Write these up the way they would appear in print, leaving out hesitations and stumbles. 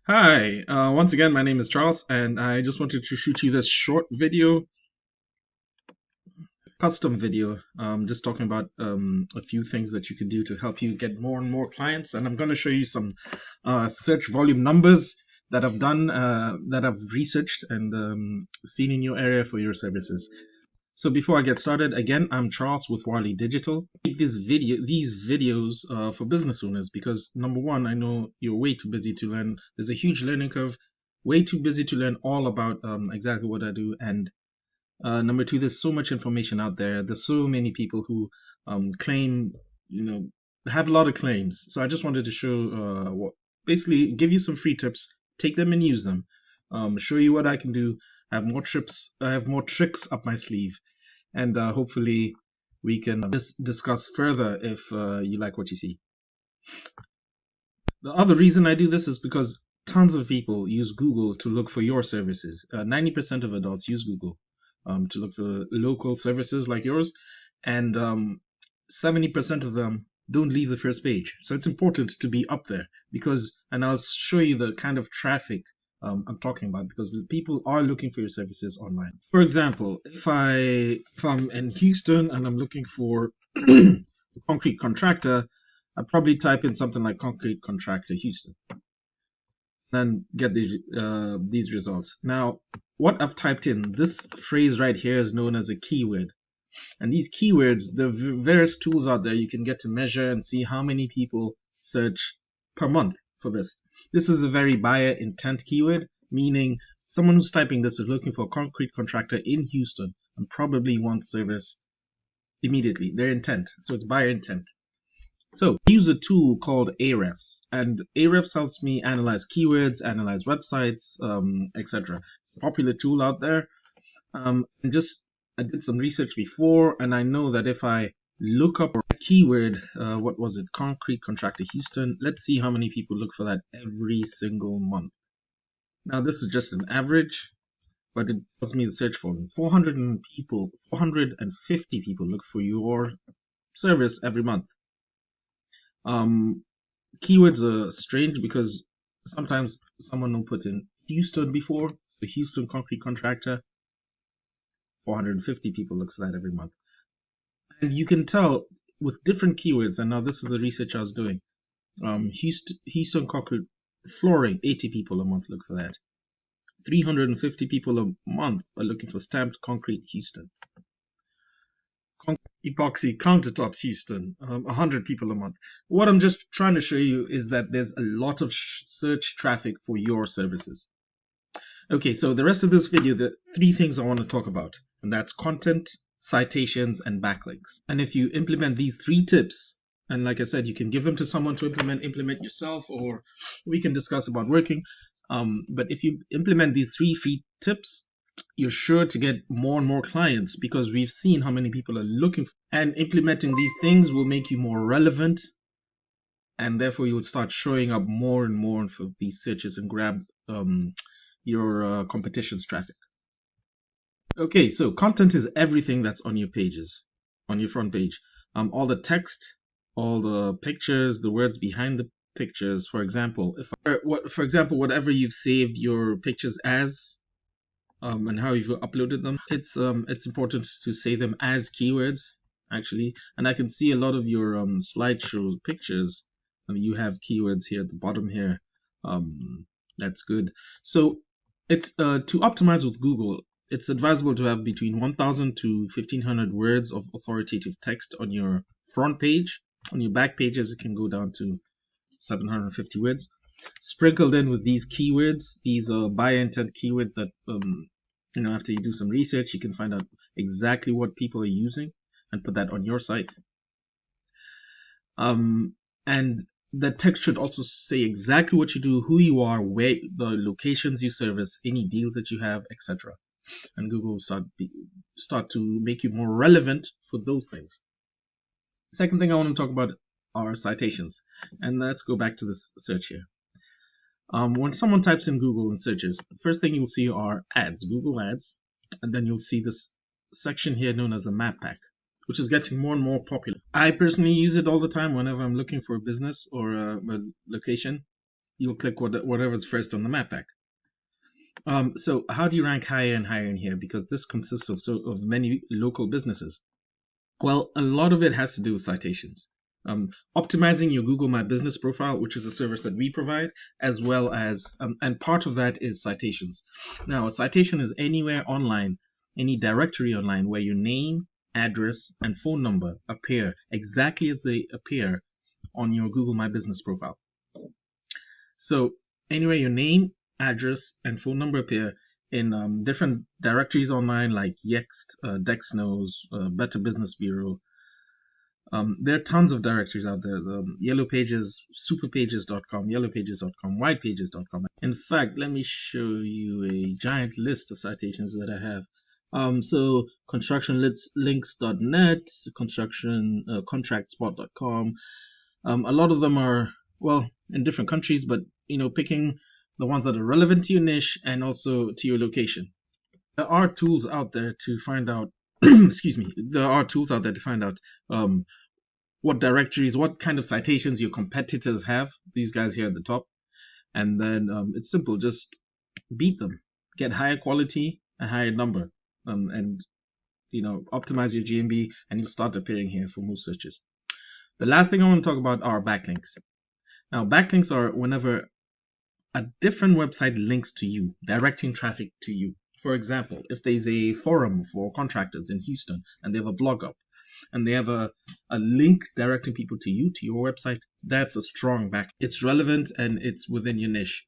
Hi, once again, my name is Charles, and I just wanted to shoot you this short video, custom video, just talking about a few things that you can do to help you get more and more clients. And I'm going to show you some search volume numbers that I've done, that I've researched and seen in your area for your services. So before I get started, again, I'm Charles with Warley Digital. I make these videos for business owners because number one, I know you're way too busy to learn. There's a huge learning curve, way too busy to learn all about exactly what I do. And number two, there's so much information out there. There's so many people who claim, have a lot of claims. So I just wanted to show, basically give you some free tips, take them and use them, show you what I can do. I have more tricks up my sleeve, and hopefully we can discuss further if you like what you see. The other reason I do this is because tons of people use Google to look for your services. 90% of adults use Google to look for local services like yours, and 70% of them don't leave the first page. So it's important to be up there and I'll show you the kind of traffic I'm talking about, because people are looking for your services online. For example, if I'm in Houston and I'm looking for a concrete contractor, I'd probably type in something like concrete contractor Houston, then get these results. Now, what I've typed in, this phrase right here is known as a keyword. And these keywords, there are various tools out there you can get to measure and see how many people search per month for this. This is a very buyer intent keyword, meaning someone who's typing this is looking for a concrete contractor in Houston and probably wants service immediately. Their intent. So it's buyer intent. So I use a tool called Ahrefs, and Ahrefs helps me analyze keywords, analyze websites, etc. Popular tool out there. And I did some research before, and I know that if I look up a keyword, what was it? Concrete contractor Houston. Let's see how many people look for that every single month. Now this is just an average, but it tells me the search volume. 450 people look for your service every month. Keywords are strange because sometimes someone will put in Houston before, so Houston concrete contractor. 450 people look for that every month. And you can tell with different keywords, and now this is the research I was doing. Houston concrete flooring, 80 people a month look for that. 350 people a month are looking for stamped concrete Houston. Epoxy countertops Houston, 100 people a month. What I'm just trying to show you is that there's a lot of search traffic for your services. Okay, so the rest of this video, the three things I want to talk about, and that's content, citations, and backlinks. And if you implement these three tips, and like I said, you can give them to someone to implement yourself, or we can discuss about working. But if you implement these three free tips, you're sure to get more and more clients, because we've seen how many people are looking for, and implementing these things will make you more relevant, and therefore you would start showing up more and more for these searches and grab your competition's traffic. Okay, so content is everything that's on your pages, on your front page. All the text, all the pictures, the words behind the pictures. For example, whatever you've saved your pictures as, and how you've uploaded them, it's important to say them as keywords actually. And I can see a lot of your slideshow pictures. You have keywords here at the bottom here. That's good. So it's to optimize with Google, it's advisable to have between 1,000 to 1,500 words of authoritative text on your front page. On your back pages, it can go down to 750 words. Sprinkled in with these keywords, these buyer intent keywords that, after you do some research, you can find out exactly what people are using and put that on your site. And the text should also say exactly what you do, who you are, where the locations you service, any deals that you have, etc. And Google will start to make you more relevant for those things. Second thing I want to talk about are citations. And let's go back to this search here. When someone types in Google and searches, first thing you'll see are ads, Google ads, and then you'll see this section here known as the map pack, which is getting more and more popular. I personally use it all the time whenever I'm looking for a business or a location. you'll click whatever's first on the map pack. So how do you rank higher and higher in here? Because this consists of many local businesses. Well, a lot of it has to do with citations. Optimizing your Google My Business profile, which is a service that we provide, as well as, and part of that is citations. Now, a citation is anywhere online, any directory online where your name, address, and phone number appear exactly as they appear on your Google My Business profile. So anywhere your name, address, and phone number appear in different directories online like Yext, Dexnos, Better Business Bureau. There are tons of directories out there. Yellow Pages, superpages.com, yellowpages.com, whitepages.com. In fact, let me show you a giant list of citations that I have. So constructionlinks.net, contractspot.com. A lot of them are, well, in different countries, but picking the ones that are relevant to your niche and also to your location. There are tools out there to find out excuse me, there are tools out there to find out what directories, what kind of citations your competitors have, these guys here at the top. And then it's simple, just beat them, get higher quality, a higher number, and optimize your GMB, and you'll start appearing here for most searches. The last thing I want to talk about are backlinks. Now, backlinks are whenever a different website links to you, directing traffic to you. For example, if there's a forum for contractors in Houston and they have a blog up and they have a link directing people to you, to your website, that's a strong back. It's relevant and it's within your niche.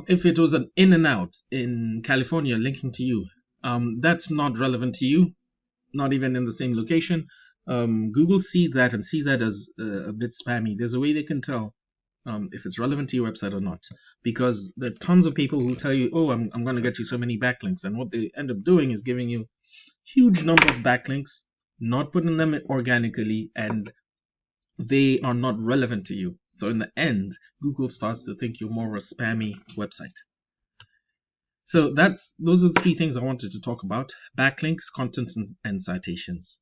If it was an in and out in California linking to you, that's not relevant to you, not even in the same location. Google sees that and sees that as a bit spammy. There's a way they can tell if it's relevant to your website or not, because there are tons of people who tell you, oh, I'm going to get you so many backlinks, and what they end up doing is giving you huge number of backlinks, not putting them organically, and they are not relevant to you. So in the end, Google starts to think you're more of a spammy website. So those are the three things I wanted to talk about: backlinks, content, and citations.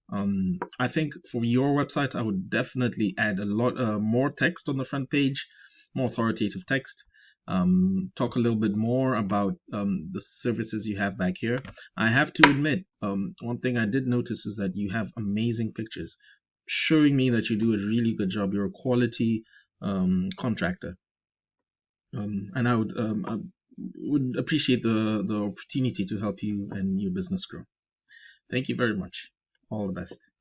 I think for your website, I would definitely add a lot more text on the front page, more authoritative text. Talk a little bit more about the services you have back here. I have to admit, one thing I did notice is that you have amazing pictures, showing me that you do a really good job. You're a quality contractor, and I would appreciate the opportunity to help you and your business grow. Thank you very much. All the best.